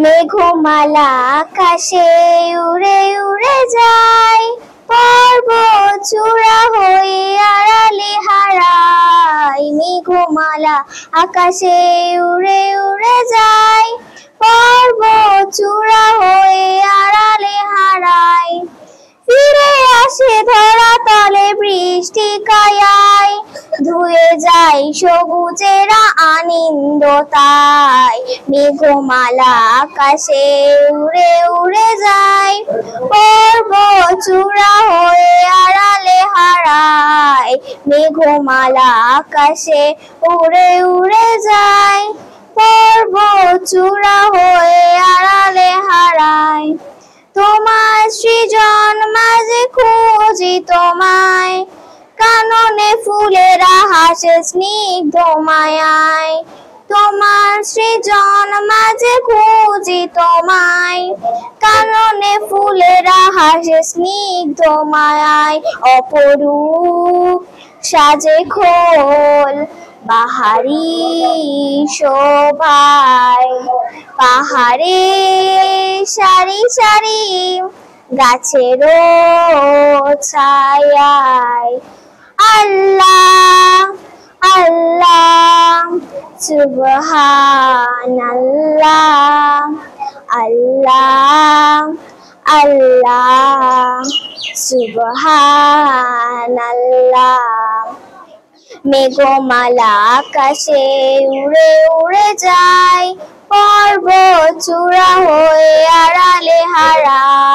মেঘমালা আকাশে উড়ে উড়ে যায়, পর্বত চূড়া হয়ে আড়ালে হারায়। মেঘমালা আকাশে উড়ে উড়ে যায়, পর্বত চূড়া হয়ে আড়ালে হারায়। ফিরে আসে ধরা তলে বৃষ্টি কায়ায়, ধুয়ে যায় সবুজেরা আনন্দ তাই। মেঘমালা আকাশে উড়ে উড়ে যায়, পর্বত চূড়া হয়ে আড়ালে হারায়। মেঘমালা আকাশে উড়ে উড়ে যায়, পর্বত চূড়া হয়ে আড়ালে হারায়। তোমার সৃজন মাঝে খুঁজি তোমায়, কাননে ফুলেরা হাসে স্নিগ্ধ মায়ায়। তোমার সৃজন মাঝে খুঁজি তোমায়, কাননে ফুলেরা হাসে স্নিগ্ধ মায়ায়। অপরূপ সাজে খোল বাহারি শোভায়, পাহাড়ে সারি সারি গাছের ছায়ায়। আল্লাহ আল্লাহ সুবহানাল্লাহ, আল্লাহ আল্লাহ সুবহানাল্লাহ। মেঘমালা আকাশে উড়ে উড়ে যায়, পর্বত চূড়া হয়ে আড়ালে হারায়।